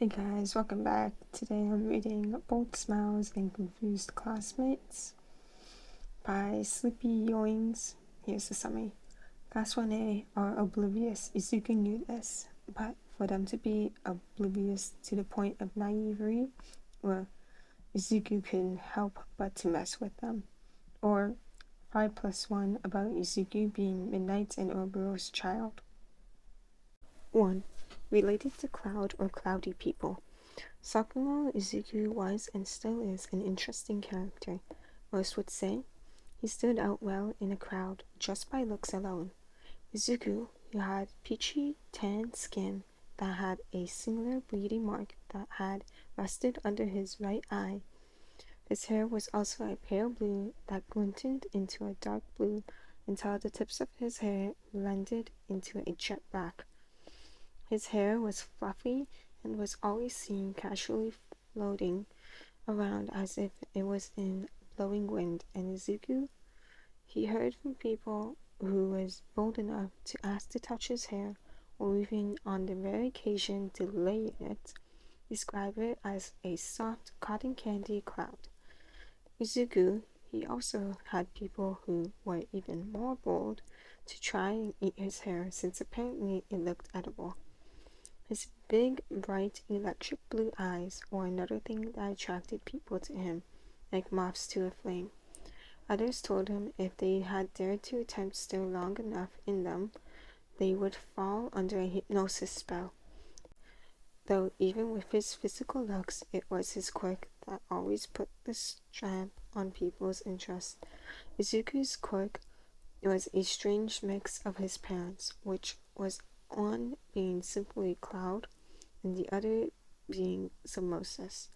Hey guys, welcome back. Today I'm reading Bold Smiles and Confused Classmates by sleepyoongs. Here's the summary. Class 1A are oblivious. Izuku knew this, but for them to be oblivious to the point of naivety, well, Izuku couldn't help but to mess with them. Or 5+1 about Izuku being Midnight and Oburo's child. 1. Related to cloud or cloudy people. Sakumo Izuku was and still is an interesting character. Most would say he stood out well in a crowd just by looks alone. Izuku, who had peachy tan skin that had a singular bleeding mark that had rested under his right eye. His hair was also a pale blue that glinted into a dark blue until the tips of his hair blended into a jet black. His hair was fluffy and was always seen casually floating around as if it was in blowing wind, and Izuku, he heard from people who was bold enough to ask to touch his hair, or even on the rare occasion to lay in it, describe it as a soft cotton candy cloud. Izuku, he also had people who were even more bold to try and eat his hair since apparently it looked edible. His big, bright, electric blue eyes were another thing that attracted people to him, like moths to a flame. Others told him if they had dared to attempt stare long enough in them, they would fall under a hypnosis spell. Though even with his physical looks, it was his quirk that always put the stamp on people's interest. Izuku's quirk was a strange mix of his parents, which was one being simply cloud, and the other being osmosis.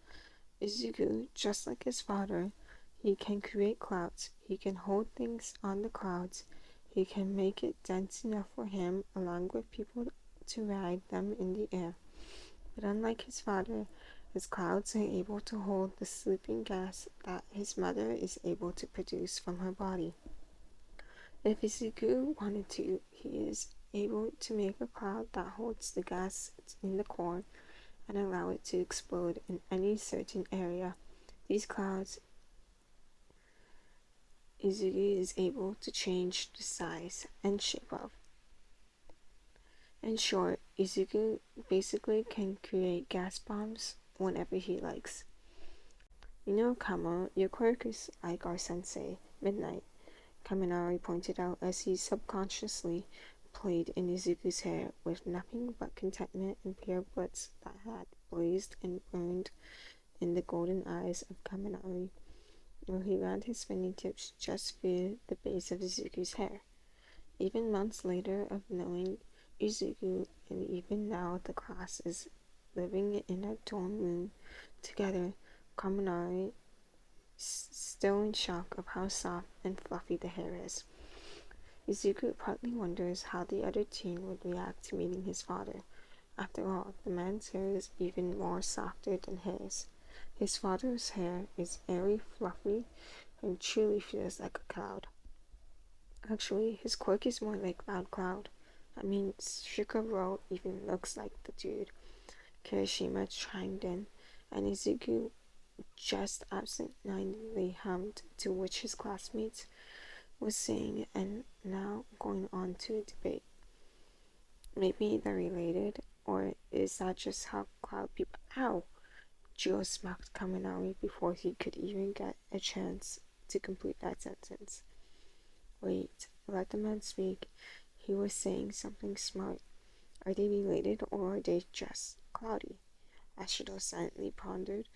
Izuku, just like his father, he can create clouds. He can hold things on the clouds. He can make it dense enough for him, along with people, to ride them in the air. But unlike his father, his clouds are able to hold the sleeping gas that his mother is able to produce from her body. If Izuku wanted to, he is able to make a cloud that holds the gas in the core and allow it to explode in any certain area. These clouds, Izuku is able to change the size and shape of. In short, Izuku basically can create gas bombs whenever he likes. You know, Kamo, your quirk is like our sensei, Midnight, Kaminari pointed out as he subconsciously played in Izuku's hair with nothing but contentment and pure bliss that had blazed and burned in the golden eyes of Kaminari, while he ran his fingertips just through the base of Izuku's hair. Even months later of knowing Izuku, and even now the class is living in a dorm room together, Kaminari still in shock of how soft and fluffy the hair is. Izuku partly wonders how the other teen would react to meeting his father. After all, the man's hair is even more softer than his. His father's hair is airy, fluffy, and truly feels like a cloud. Actually, his quirk is more like Cloud. I mean, Shikoro even looks like the dude. Kirishima chimed in, and Izuku just absent-mindedly hummed, to which his classmates was saying and now going on to a debate. Maybe they're related, or is that just how cloud people— Ow! Joe smacked Kaminari before he could even get a chance to complete that sentence. Wait, let the man speak. He was saying something smart. Are they related, or are they just cloudy? Ashido silently pondered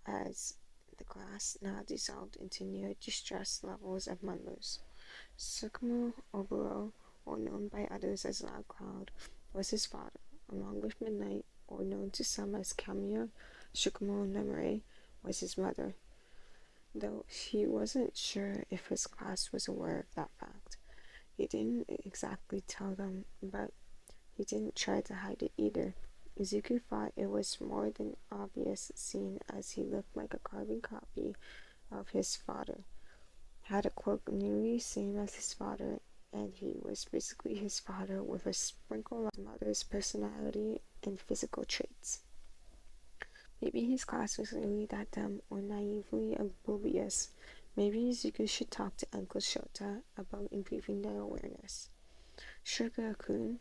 as the glass now dissolved into near distress levels of members. Sukumo Oburo, or known by others as Loud Cloud, was his father, along with Midnight, or known to some as Kamiya Shukumo Nemure, was his mother, though he wasn't sure if his class was aware of that fact. He didn't exactly tell them, but he didn't try to hide it either. Izuku thought it was more than obvious, seeing as he looked like a carbon copy of his father, had a quirk nearly same as his father, and he was basically his father with a sprinkle of his mother's personality and physical traits. Maybe his class was really that dumb or naively oblivious. Maybe Izuku should talk to Uncle Shota about improving their awareness. Sugar-kun,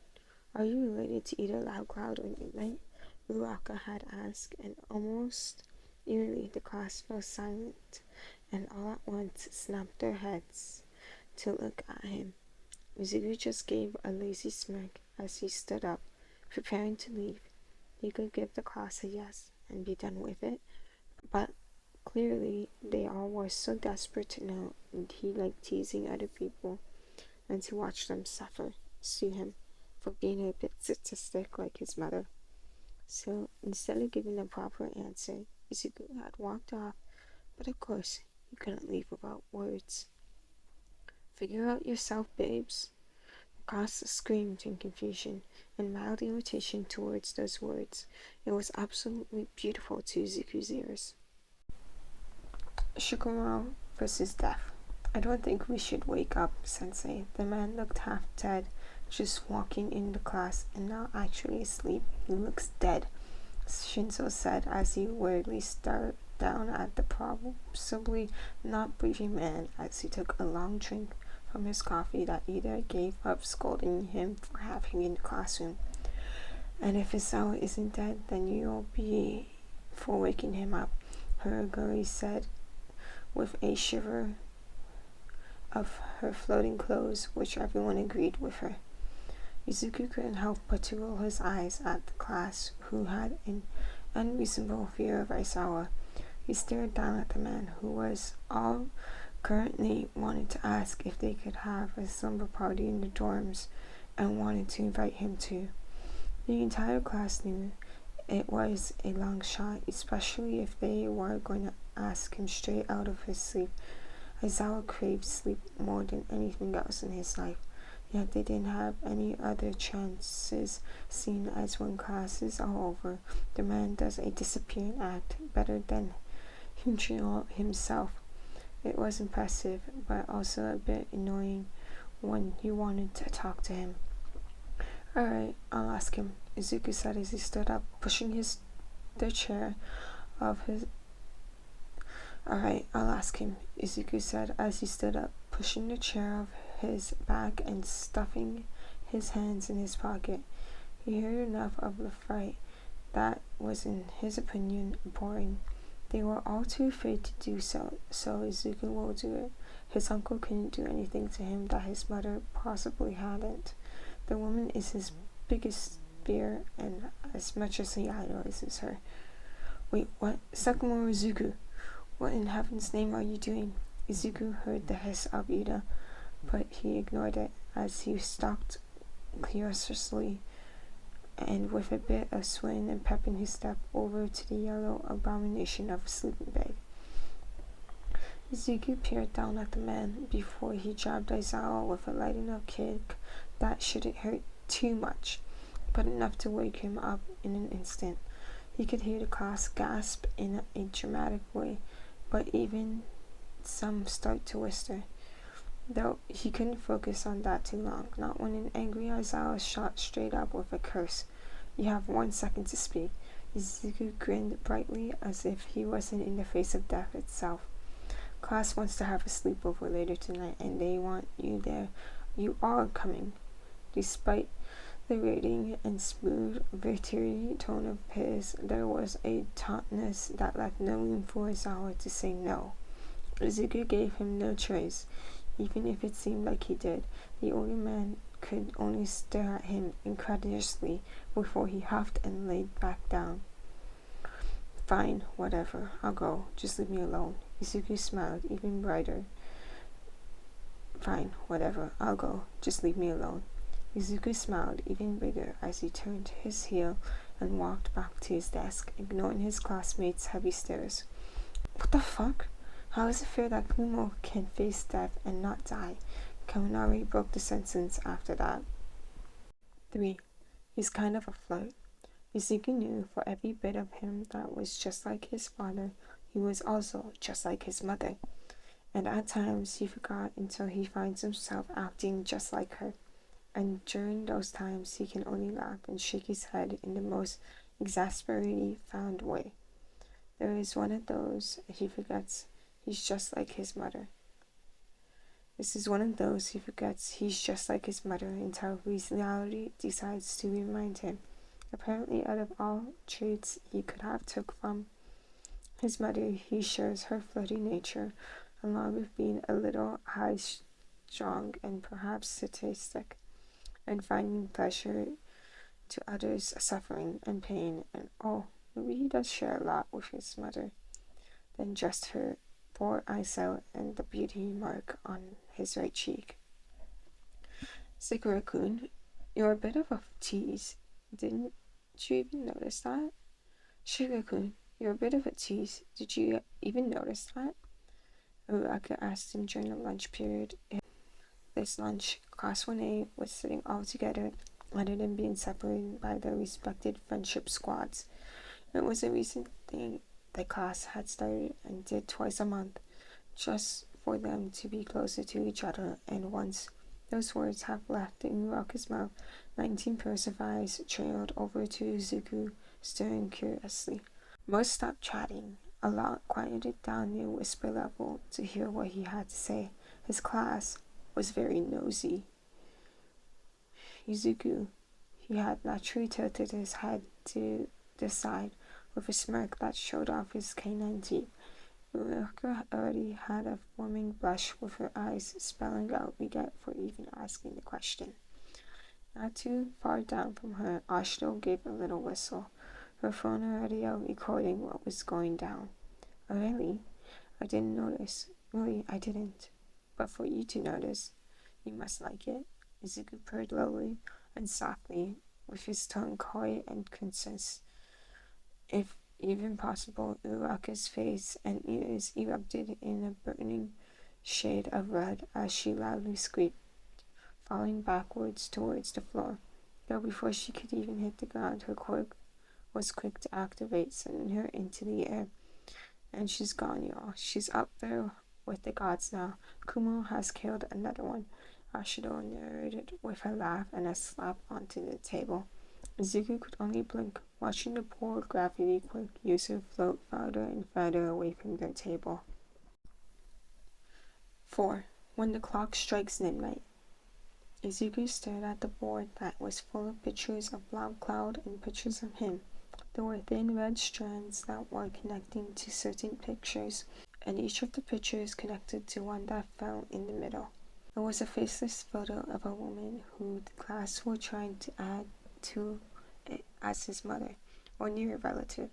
are you related to either Loud Cloud or Midnight? Ruaka had asked, and almost eerily the class fell silent, and all at once snapped their heads to look at him. Izuku just gave a lazy smirk as he stood up, preparing to leave. He could give the class a yes and be done with it, but clearly they all were so desperate to know, and he liked teasing other people and to watch them suffer, sue him for being a bit statistic like his mother. So instead of giving a proper answer, Izuku had walked off, but of course he couldn't leave without words. Figure out yourself, babes. The class screamed in confusion and mild irritation towards those words. It was absolutely beautiful to Izuku's ears. Shikamaru versus death. I don't think we should wake up, Sensei. The man looked half dead, just walking in the class and now actually asleep. He looks dead, Shinzo said as he weirdly stared down at the possibly not breathing man as he took a long drink from his coffee that either gave up scolding him for having in the classroom. And if Isawa isn't dead, then you'll be for waking him up, Hiragori said with a shiver of her floating clothes, which everyone agreed with her. Izuku couldn't help but to roll his eyes at the class, who had an unreasonable fear of Aizawa. He stared down at the man, who was all currently wanted to ask if they could have a slumber party in the dorms, and wanted to invite him too. The entire class knew it was a long shot, especially if they were going to ask him straight out of his sleep. Aizawa craved sleep more than anything else in his life, yet they didn't have any other chances, seeing as when classes are over, the man does a disappearing act better than Hunchio himself. It was impressive, but also a bit annoying when you wanted to talk to him. Alright, I'll ask him, Izuku said as he stood up, pushing the chair of his Alright, I'll ask him, Izuku said as he stood up, pushing the chair of his back and stuffing his hands in his pocket. He heard enough of the fight that was, in his opinion, boring. They were all too afraid to do so Izuku will do it. His uncle couldn't do anything to him that his mother possibly hadn't. The woman is his biggest fear, and as much as he idolizes her. Wait, what? Sakamoto Izuku! What in heaven's name are you doing? Izuku heard the hiss of Ida, but he ignored it as he stalked curiously and with a bit of swing and pep in his step over to the yellow abomination of a sleeping bag. Izuku peered down at the man before he jabbed Aizawa with a light enough kick that shouldn't hurt too much, but enough to wake him up in an instant. He could hear the class gasp in a dramatic way, but even some start to whisper. Though he couldn't focus on that too long, not when an angry Aizawa shot straight up with a curse. You have 1 second to speak. Izuku grinned brightly as if he wasn't in the face of death itself. Class wants to have a sleepover later tonight, and they want you there. You are coming. Despite the rating and smooth, veteran tone of his, there was a tautness that left no room for Aizawa to say no. Izuku gave him no choice, even if it seemed like he did. The older man could only stare at him incredulously before he huffed and laid back down. Fine, whatever, I'll go. Just leave me alone. Izuku smiled even brighter. Fine, whatever, I'll go. Just leave me alone. Izuku smiled even bigger as he turned his heel and walked back to his desk, ignoring his classmates' heavy stares. What the fuck? How is it fair that Kumo can face death and not die? Kaminari broke the sentence after that. 3. He's kind of a flirt. Izuku knew for every bit of him that was just like his father, he was also just like his mother. And at times he forgot until he finds himself acting just like her. And during those times he can only laugh and shake his head in the most exasperatingly found way. There is one of those he forgets he's just like his mother. This is one of those he forgets he's just like his mother until reality decides to remind him. Apparently, out of all traits he could have took from his mother, he shares her flirty nature, along with being a little high-strung and perhaps sadistic, and finding pleasure to others' suffering and pain. And oh, maybe he does share a lot with his mother than just her poor eyesight and the beauty mark on his right cheek. Sakura-kun, you're a bit of a tease. Didn't you even notice that? Shiga-kun, you're a bit of a tease. Did you even notice that? Uraka asked him during the lunch period. This lunch, Class 1A was sitting all together rather than being separated by their respected friendship squads. It was a recent thing the class had started and did twice a month, just for them to be closer to each other, and once those words have left Uraka's mouth, 19 pairs of eyes trailed over to Izuku, staring curiously. Most stopped chatting. A lot quieted down near whisper level to hear what he had to say. His class was very nosy. Izuku, he had naturally tilted his head to the side with a smirk that showed off his canine teeth. Uraka already had a forming blush with her eyes spelling out regret for even asking the question. Not too far down from her, Ashito gave a little whistle, her phone already out recording what was going down. Oh, really? I didn't notice. Really, I didn't. But for you to notice, you must like it. Izuku purred lowly and softly, with his tone coy and concise. If even possible, Uraka's face and ears erupted in a burning shade of red as she loudly squeaked, falling backwards towards the floor. Though before she could even hit the ground, her quirk was quick to activate, sending her into the air. And she's gone, y'all. She's up there with the gods now. Kumo has killed another one, Ashido narrated with a laugh and a slap onto the table. Izuku could only blink, watching the poor gravity quirk user float farther and farther away from their table. 4. When the clock strikes midnight. Izuku stared at the board that was full of pictures of Black Cloud and pictures of him. There were thin red strands that were connecting to certain pictures, and each of the pictures connected to one that fell in the middle. It was a faceless photo of a woman who the class were trying to add to it as his mother, or near relative.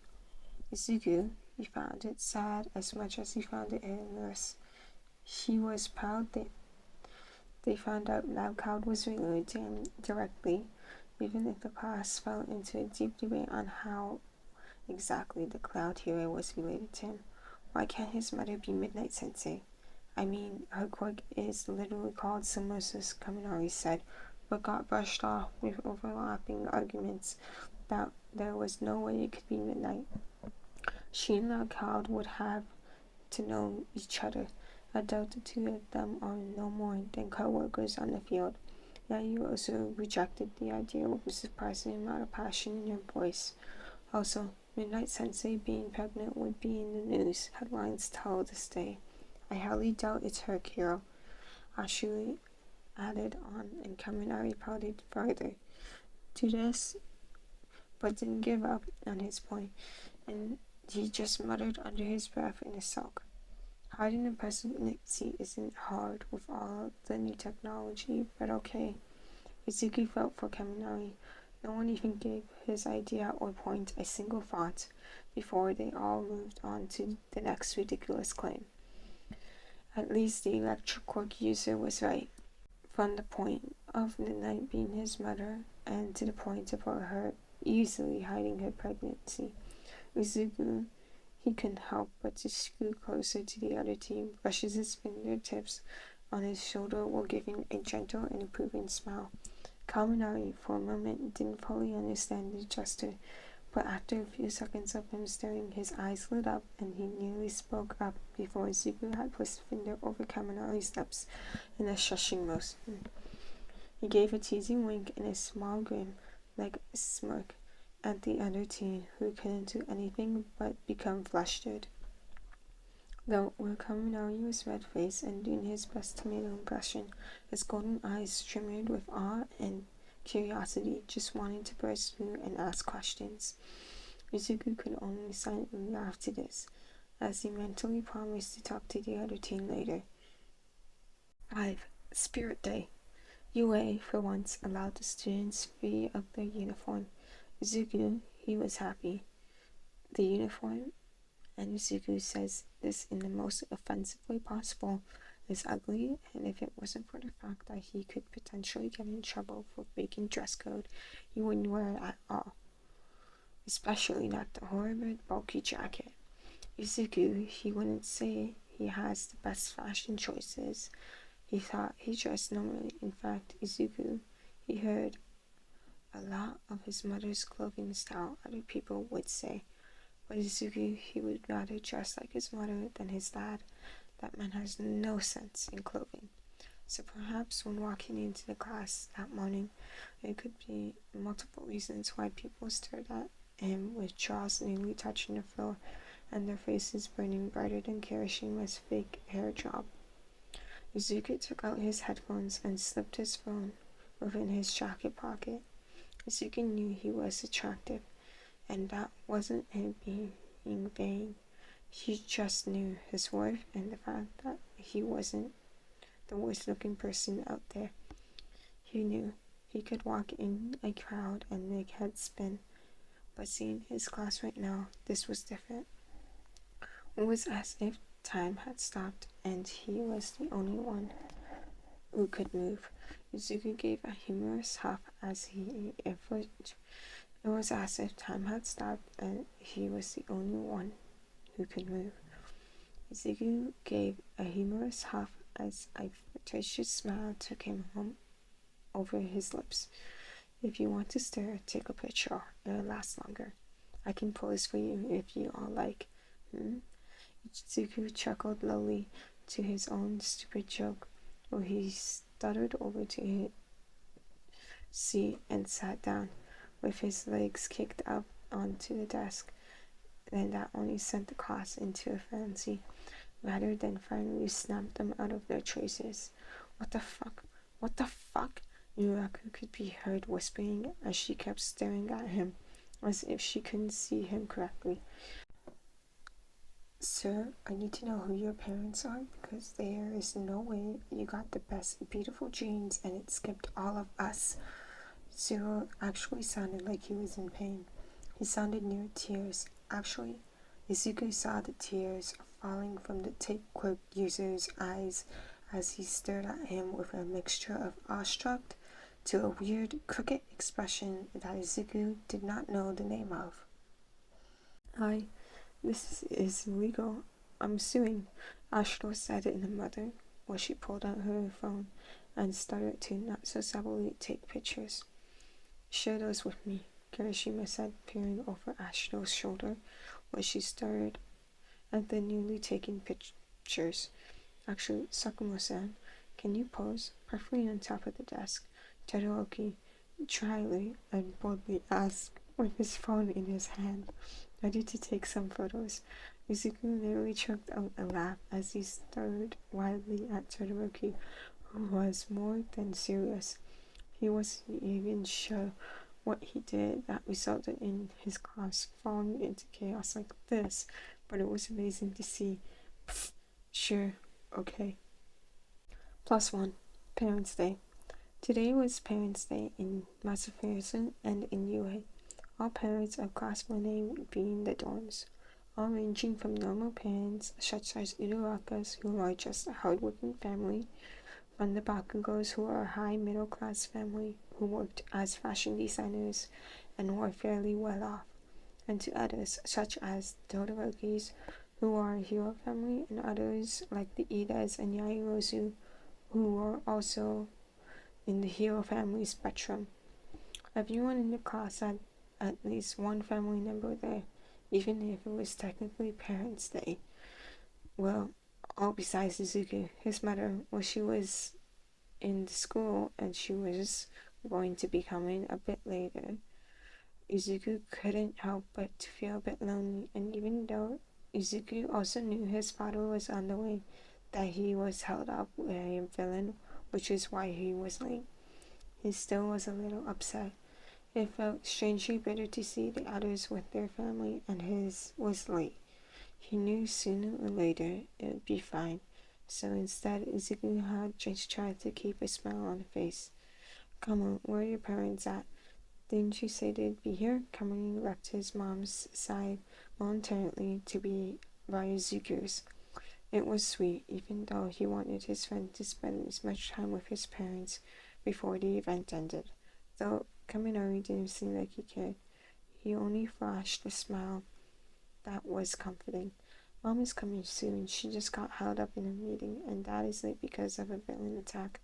Izuku, he found it sad as much as he found it humorous. He was proud that they found out Loud Cloud was related to him directly, even if the class fell into a deep debate on how exactly the Cloud hero was related to him. Why can't his mother be Midnight Sensei? I mean, her quirk is literally called Samosas, Kaminari said, but got brushed off with overlapping arguments that there was no way it could be Midnight. She and Loud Cloud would have to know each other. I doubt the two of them are no more than co-workers on the field. Yet you also rejected the idea with a surprising amount of passion in your voice. Also, Midnight Sensei being pregnant would be in the news. Headlines tell this day. I highly doubt it's her, Kiro. Ashuri added on, and Kaminari pouted further to this, but didn't give up on his point, and he just muttered under his breath in a sulk. Hiding a presidency isn't hard with all the new technology, but okay. Izuku felt for Kaminari. No one even gave his idea or point a single thought before they all moved on to the next ridiculous claim. At least the electric quirk user was right. From the point of Midnight being his mother, and to the point of her easily hiding her pregnancy, Izuku, he couldn't help but to scoot closer to the other team, brushes his fingertips on his shoulder while giving a gentle and approving smile. Kaminari, for a moment, didn't fully understand the gesture, but after a few seconds of him staring, his eyes lit up and he nearly spoke up before Izuku had placed a finger over Kaminari's lips in a shushing motion. He gave a teasing wink and a small grin, like a smirk, at the other teen who couldn't do anything but become flustered. Though Wakaminari was red-faced and doing his best to make an impression, his golden eyes shimmered with awe and curiosity, just wanting to burst through and ask questions. Izuku could only silently laugh to this, as he mentally promised to talk to the other teen later. 5. Spirit Day. UA, for once, allowed the students free of their uniform. Izuku, he was happy. The uniform, and Izuku says this in the most offensive way possible, is ugly, and if it wasn't for the fact that he could potentially get in trouble for breaking dress code, he wouldn't wear it at all. Especially not the horrible bulky jacket. Izuku, he wouldn't say he has the best fashion choices. He thought he dressed normally. In fact, Izuku, he heard a lot of his mother's clothing style, other people would say. But Izuku, he would rather dress like his mother than his dad. That man has no sense in clothing. So perhaps when walking into the class that morning, there could be multiple reasons why people stared at him with jaws nearly touching the floor and their faces burning brighter than Kirishima's fake hair job. Izuku took out his headphones and slipped his phone within his jacket pocket. Izuku knew he was attractive, and that wasn't him being vain. He just knew his worth and the fact that he wasn't the worst looking person out there. He knew he could walk in a crowd and make heads spin, but seeing his class right now, this was different. It was as if time had stopped and he was the only one who could move. Izuku gave a humorous huff as he effort. It was as if time had stopped and he was the only one who could move. Izuku gave a humorous huff as a flirtatious smile took him home over his lips. If you want to stare, take a picture. It'll last longer. I can pose for you if you all like. Izuku chuckled lowly to his own stupid joke, while he stuttered over to his seat and sat down, with his legs kicked up onto the desk. Then that only sent the class into a frenzy, rather than finally snap them out of their traces. What the fuck? What the fuck? Yuraku could be heard whispering as she kept staring at him, as if she couldn't see him correctly. Sir, I need to know who your parents are, because there is no way you got the best beautiful genes and it skipped all of us. Zero actually sounded like he was in pain. He sounded near tears. Actually, Izuku saw the tears falling from the tape quirk user's eyes as he stared at him with a mixture of awestruck to a weird, crooked expression that Izuku did not know the name of. This is illegal. I'm suing, Ashito said in a mutter, while she pulled out her phone and started to not so subtly take pictures. Share those with me, Kirishima said, peering over Ashito's shoulder, while she stared at the newly taken pictures. Actually, Sakumo-san, can you pose, preferably on top of the desk? Todoroki dryly and boldly asked, with his phone in his hand, ready to take some photos. Izuku nearly choked out a laugh as he stared wildly at Todoroki, who was more than serious. He wasn't even sure what he did that resulted in his class falling into chaos like this, but it was amazing to see. Pfft, sure, okay. +1. Parents' Day. Today was Parents' Day in Masafirison and in UA. All parents of Class 1A would be in the dorms, all ranging from normal parents such as Urarakas, who are just a hardworking family, from the Bakugos, who are a high middle-class family who worked as fashion designers and were fairly well off, and to others such as Todorokis, who are a hero family, and others like the Idas and Yairozu, who are also in the hero family spectrum. Everyone in the class had at least one family member there, even if it was technically Parents' Day. Well, all besides Izuku. His mother, well, she was in the school and she was going to be coming a bit later. Izuku couldn't help but to feel a bit lonely, and even though Izuku also knew his father was on the way, that he was held up with a villain, which is why he was late, he still was a little upset. It felt strangely bitter to see the others with their family and his was late. He knew sooner or later it would be fine, so instead Izuku had just tried to keep a smile on his face. Come on, where are your parents at? Didn't you say they'd be here? Kamui left his mom's side momentarily to be by Izuku's. It was sweet, even though he wanted his friend to spend as much time with his parents before the event ended. Though Kaminari didn't seem like he cared. He only flashed a smile that was comforting. Mom is coming soon. She just got held up in a meeting, and Dad is late because of a villain attack.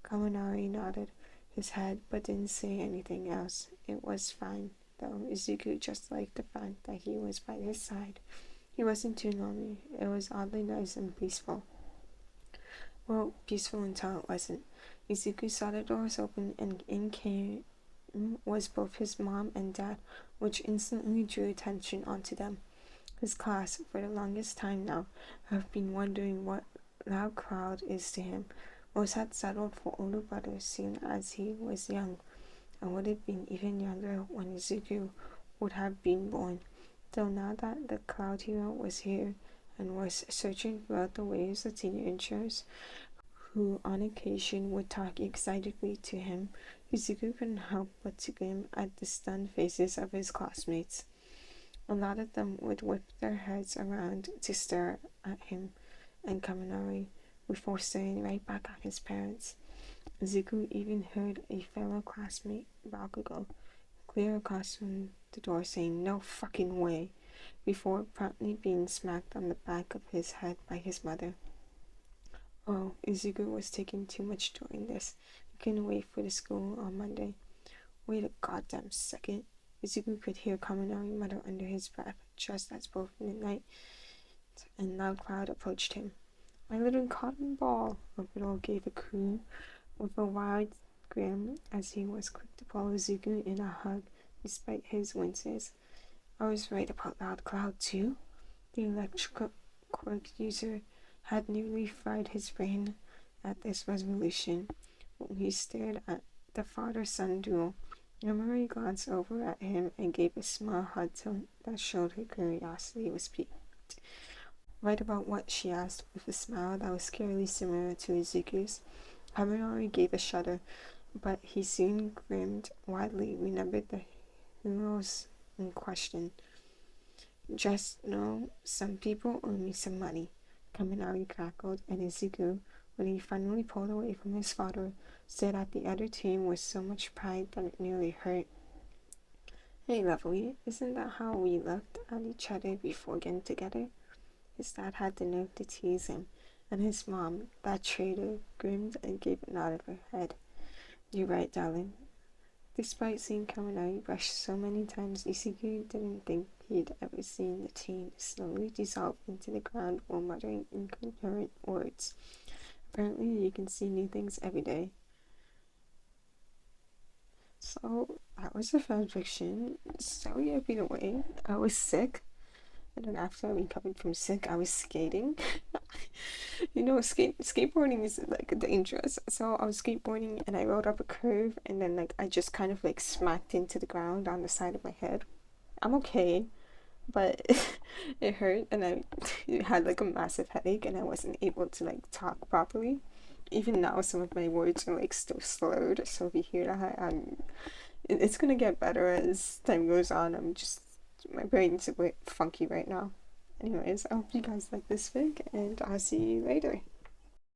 Kaminari nodded his head but didn't say anything else. It was fine, though Izuku just liked the fact that he was by his side. He wasn't too lonely. It was oddly nice and peaceful. Well, peaceful until it wasn't. Izuku saw the doors open and in came was both his mom and dad, which instantly drew attention onto them. His class, for the longest time now, have been wondering what loud crowd is to him. Most had settled for older brothers seeing as he was young, and would have been even younger when Izuku would have been born. Though now that the cloud hero was here and was searching throughout the waves of teenagers who on occasion would talk excitedly to him, Izuku couldn't help but to grin at the stunned faces of his classmates. A lot of them would whip their heads around to stare at him and Kaminari before staring right back at his parents. Izuku even heard a fellow classmate, Bakugo, clear across from the door saying, "No fucking way," before promptly being smacked on the back of his head by his mother. Oh, Izuku was taking too much during this. He couldn't wait for the school on Monday. Wait a goddamn second. Izuku could hear Kaminari mutter under his breath, just as both Midnight and Loud Cloud approached him. "My little cotton ball!" Obito gave a coo with a wide grin as he was quick to follow Izuku in a hug, despite his winces. I was right about Loud Cloud, too. The electrical quirk user had nearly fried his brain at this resolution when he stared at the father-son duel. Memory glanced over at him and gave a small hug that showed her curiosity was piqued. Right about what? She asked, with a smile that was scarcely similar to Izuku's. Kaminari gave a shudder, but he soon grinned widely, remembered the heroes in question. "Just know, some people owe me some money," Kaminari cackled, and Izuku, when he finally pulled away from his father, stared at the other team with so much pride that it nearly hurt. "Hey, lovely, isn't that how we looked at each other before getting together?" His dad had the nerve to tease him, and his mom, that traitor, grinned and gave a nod of her head. "You're right, darling." Despite seeing Kaminari brush so many times, Izuku didn't think he'd ever seen the team slowly dissolve into the ground while muttering incoherent words. Apparently, you can see new things every day. So, that was a fan fiction. Sorry I've been away. I was sick. And then after I recovered from sick, I was skating. Skateboarding is like dangerous. So I was skateboarding and I rode up a curve and then I just kind of smacked into the ground on the side of my head. I'm okay, but it hurt and I had a massive headache and I wasn't able to talk properly. Even now, some of my words are still slurred. So if you hear that, it's gonna get better as time goes on. My brain's a bit funky right now. Anyways, I hope you guys like this fic, and I'll see you later.